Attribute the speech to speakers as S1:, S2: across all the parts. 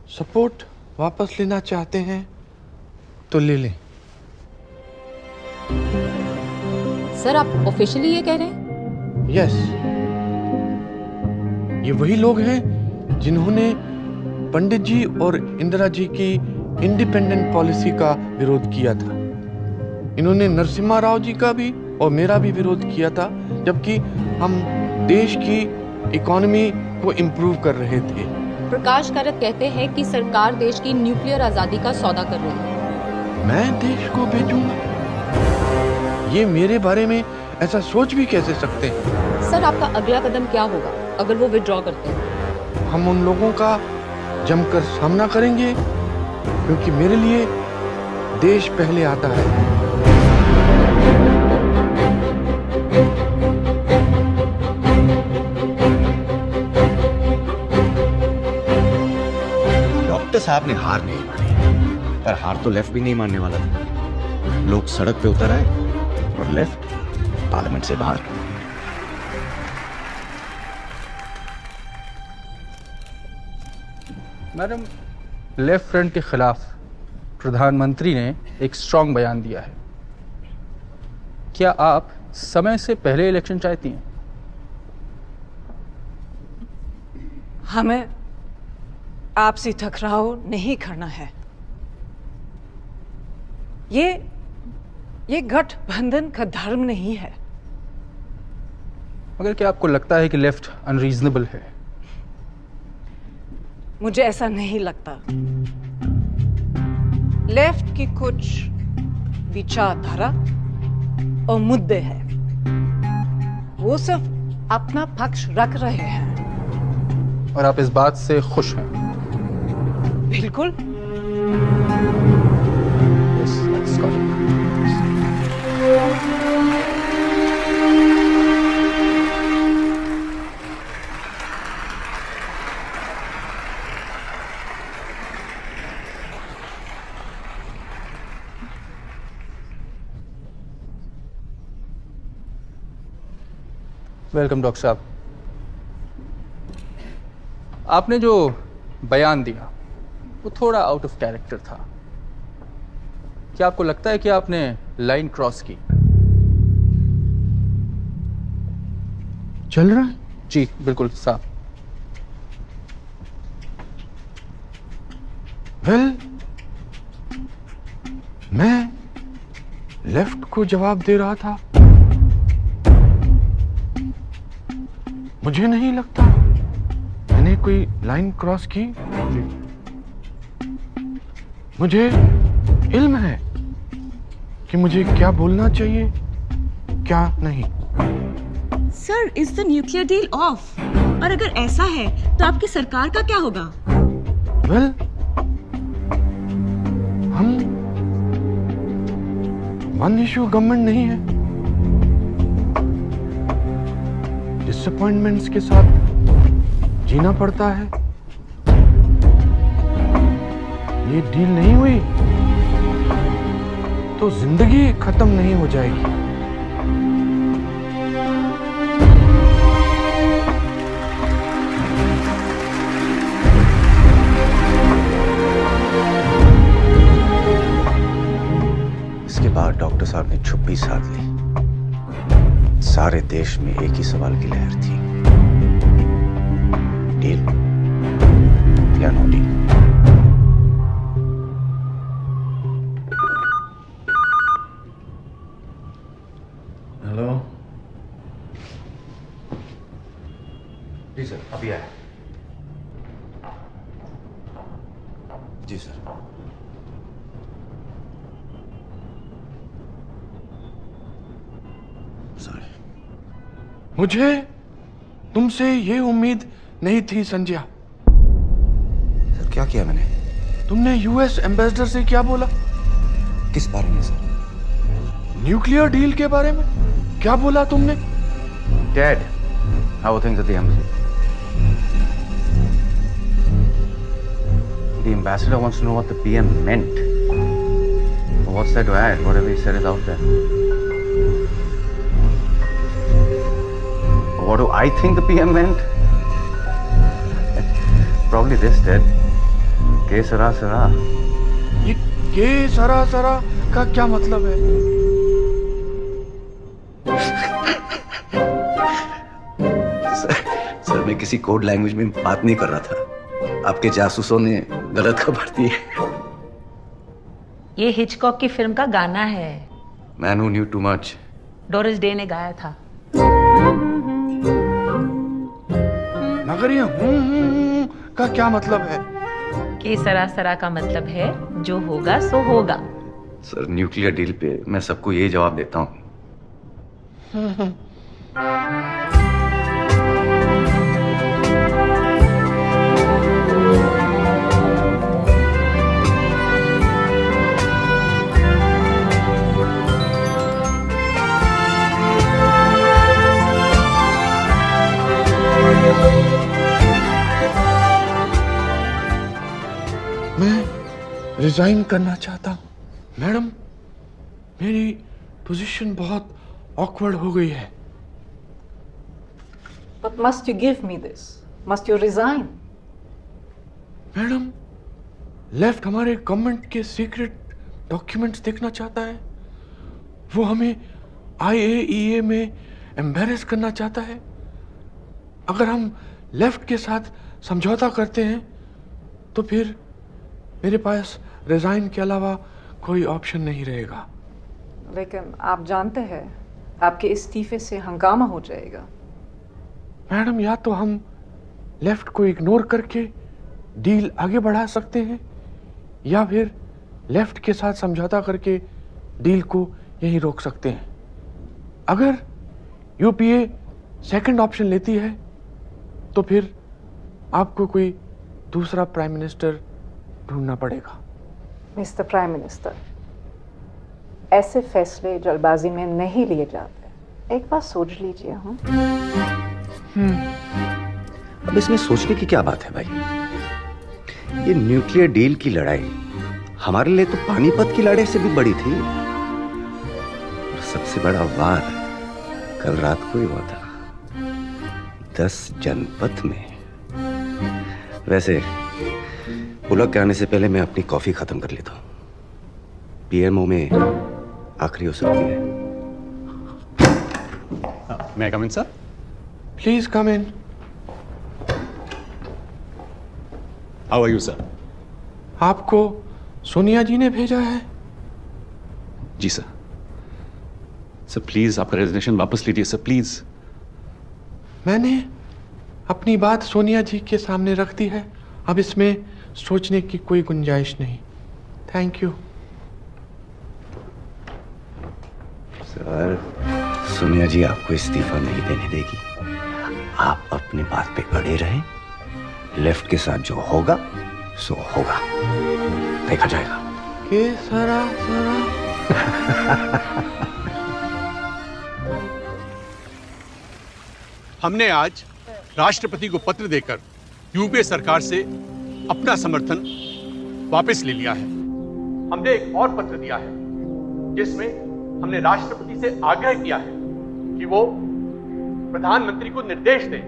S1: Support वापस लेना चाहते हैं तो ले लें।
S2: सर आप ऑफिशियली ये कह रहे हैं?
S1: यस, ये वही लोग हैं जिन्होंने पंडित जी और इंदिरा जी की इंडिपेंडेंट पॉलिसी का विरोध किया था। इन्होंने नरसिम्हा राव जी का भी और मेरा भी विरोध किया था, जबकि हम देश की इकोनॉमी को इम्प्रूव कर रहे थे।
S2: प्रकाश कारक कहते हैं कि सरकार देश की न्यूक्लियर आजादी का सौदा कर रही है।
S1: मैं देश को बेचूंगा? ये मेरे बारे में ऐसा सोच भी कैसे सकते हैं?
S2: सर आपका अगला कदम क्या होगा अगर वो विड्रॉ करते हैं?
S1: हम उन लोगों का जमकर सामना करेंगे, क्योंकि मेरे लिए देश पहले आता है।
S3: डॉक्टर साहब ने हार नहीं मानी, पर हार तो लेफ्ट भी नहीं मानने वाला था। लोग सड़क पे उतर आए और लेफ्ट पार्लियामेंट से बाहर।
S4: मैडम, लेफ्ट फ्रंट के खिलाफ प्रधानमंत्री ने एक स्ट्रांग बयान दिया है। क्या आप समय से पहले इलेक्शन चाहती हैं?
S5: हमें आपसी टकराव नहीं करना है। ये गठबंधन का धर्म नहीं है।
S4: मगर क्या आपको लगता है कि लेफ्ट अनरीजनेबल है?
S5: मुझे ऐसा नहीं लगता। लेफ्ट की कुछ विचारधारा और मुद्दे हैं, वो सिर्फ अपना पक्ष रख रहे हैं।
S4: और आप इस बात से खुश हैं?
S5: बिल्कुल।
S4: Yes, that's correct. Welcome doctor साहब। आपने जो बयान दिया वो थोड़ा आउट ऑफ कैरेक्टर था। क्या आपको लगता है कि आपने लाइन क्रॉस की?
S1: चल रहा है?
S4: जी बिल्कुल साहब।
S1: वेल, मैं लेफ्ट को जवाब दे रहा था। मुझे नहीं लगता मैंने कोई लाइन क्रॉस की। मुझे इल्म है कि मुझे क्या बोलना चाहिए, क्या नहीं।
S6: Sir, is the nuclear deal of? और अगर ऐसा है तो आपकी सरकार का क्या होगा?
S1: वेल, हम वन इशू गवर्नमेंट नहीं है। डिसअपॉइंटमेंट्स के साथ जीना पड़ता है। ये डील नहीं हुई तो जिंदगी खत्म नहीं हो जाएगी।
S3: इसके बाद डॉक्टर साहब ने चुप्पी साध ली। सारे देश में एक ही सवाल की लहर थी, डील या नो डील।
S1: हेलो।
S3: जी सर, अभी आया। जी सर। सॉरी।
S1: मुझे तुमसे ये उम्मीद नहीं थी संजय।
S3: सर क्या किया मैंने?
S1: तुमने यूएस एम्बेसडर से क्या बोला?
S3: किस बारे में सर?
S1: न्यूक्लियर डील के बारे में क्या बोला तुमने?
S3: Dad, how are things at the embassy? The ambassador wants to know what the PM meant. What's there to add? Whatever he said is out there. What do I think the PM meant? Probably this, Dad. के सरा सरा।
S1: ये के सरा सरा का क्या मतलब है?
S3: सर मैं किसी कोड लैंग्वेज में बात नहीं कर रहा था। आपके जासूसों ने गलत खबर दी है।
S7: ये हिचकॉक की फिल्म का गाना है,
S3: मैन हू new too much.
S7: Doris day ने गाया था।
S1: मगर ये का क्या मतलब है?
S7: के सरासरा का मतलब है जो होगा सो होगा।
S3: सर न्यूक्लियर डील पे मैं सबको ये जवाब देता हूँ।
S1: मैं रिजाइन करना चाहता हूँ मैडम। मेरी पोजीशन बहुत ऑकवर्ड हो गई है।
S5: But must you give me this? Must you resign?
S1: Madam, left हमारे गवर्नमेंट के सीक्रेट डॉक्यूमेंट्स देखना चाहता है। वो हमें IAEA में एम्बेरस करना चाहता है। अगर हम लेफ्ट के साथ समझौता करते हैं तो फिर मेरे पास रिजाइन के अलावा कोई ऑप्शन नहीं रहेगा।
S5: लेकिन आप जानते हैं आपके इस्तीफे से हंगामा हो जाएगा।
S1: मैडम, या तो हम लेफ्ट को इग्नोर करके डील आगे बढ़ा सकते हैं या फिर लेफ्ट के साथ समझौता करके डील को यहीं रोक सकते हैं। अगर यूपीए सेकंड ऑप्शन लेती है तो फिर आपको कोई दूसरा प्राइम मिनिस्टर ढूंढना पड़ेगा।
S5: मिस्टर प्राइम मिनिस्टर, ऐसे फैसले जल्दबाजी में नहीं लिए जाते। एक बार सोच लीजिए।
S3: अब इसमें सोचने की क्या बात है भाई? ये न्यूक्लियर डील की लड़ाई हमारे लिए तो पानीपत की लड़ाई से भी बड़ी थी। और सबसे बड़ा वार कल रात को ही हुआ था 10 जनपथ में। वैसे पुलक के आने से पहले मैं अपनी कॉफी खत्म कर लेता हूं। पीएमओ में आखिरी हो सकती है।
S8: May I come in, sir?
S1: Please come in.
S8: How are you, sir?
S1: आपको सोनिया जी ने भेजा है।
S8: जी सर। सर प्लीज आपका रेजिग्नेशन वापस लीजिए सर, प्लीज।
S1: मैंने अपनी बात सोनिया जी के सामने रख दी है। अब इसमें सोचने की कोई गुंजाइश नहीं। Thank you.
S3: सर सोनिया जी आपको इस्तीफा नहीं देने देगी। आप अपनी बात पे अड़े रहें। लेफ्ट के साथ जो होगा सो होगा, देखा जाएगा।
S1: के सरा सरा।
S8: हमने आज राष्ट्रपति को पत्र देकर यूपीए सरकार से अपना समर्थन वापस ले लिया है। हमने एक और पत्र दिया है जिसमें हमने राष्ट्रपति से आग्रह किया है कि वो प्रधानमंत्री को निर्देश दें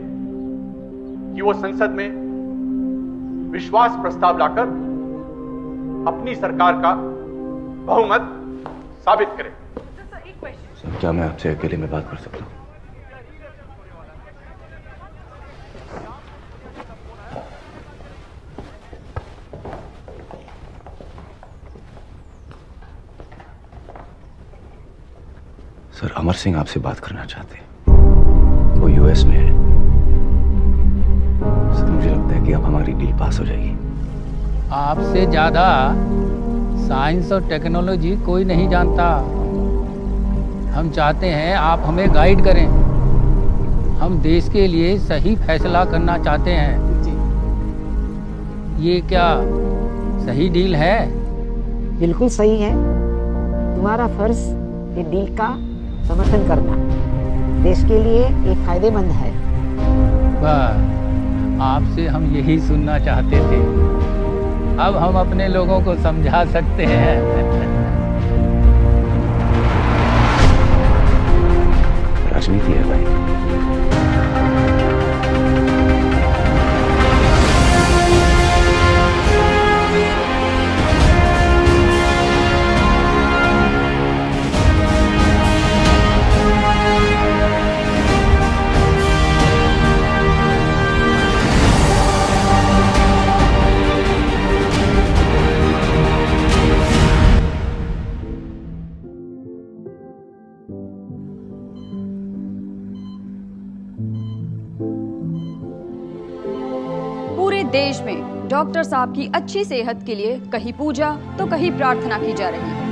S8: कि वो संसद में विश्वास प्रस्ताव लाकर अपनी सरकार का बहुमत साबित करें।
S3: सर क्या मैं आपसे अकेले में बात कर सकता हूँ? सर अमर सिंह आपसे बात करना चाहते हैं। वो यूएस में है। सर मुझे लगता है कि अब हमारी डील पास हो जाएगी।
S9: आपसे ज्यादा साइंस और टेक्नोलॉजी कोई नहीं जानता। हम चाहते हैं आप हमें गाइड करें। हम देश के लिए सही फैसला करना चाहते हैं। ये क्या सही डील है?
S10: बिल्कुल सही है। तुम्हारा फर्ज ये डील का समर्थन करना देश के लिए ये फायदेमंद है।
S9: बस आपसे हम यही सुनना चाहते थे। अब हम अपने लोगों को समझा सकते हैं।
S3: राजनीति है भाई।
S11: डॉक्टर साहब की अच्छी सेहत के लिए कहीं पूजा तो कहीं प्रार्थना की जा रही है।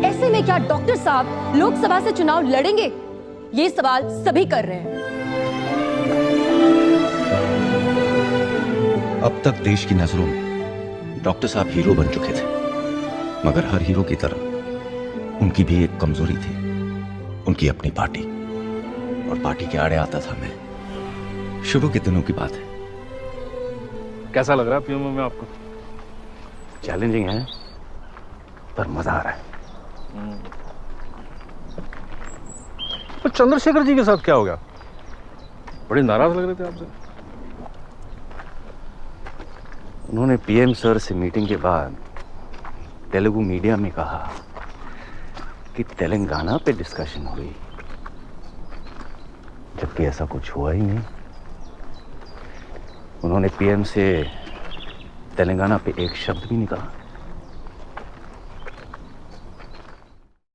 S11: ऐसे में क्या डॉक्टर साहब लोकसभा से चुनाव लड़ेंगे? ये सवाल सभी कर रहे हैं।
S3: अब तक देश की नजरों में डॉक्टर साहब हीरो बन चुके थे, मगर हर हीरो की तरह उनकी भी एक कमजोरी थी, उनकी अपनी पार्टी। और पार्टी के आड़े आता था मैं। शुरू के दिनों की बात है।
S12: कैसा लग रहा है पीएमओ में आपको?
S3: चैलेंजिंग है पर मजा आ रहा है।
S12: तो चंद्रशेखर जी के साथ क्या हो गया? बड़े नाराज लग रहे थे आपसे।
S3: उन्होंने पीएम सर से मीटिंग के बाद तेलुगु मीडिया में कहा कि तेलंगाना पे डिस्कशन हुई, जबकि ऐसा कुछ हुआ ही नहीं। उन्होंने पीएम से तेलंगाना पे एक शब्द भी नहीं कहा।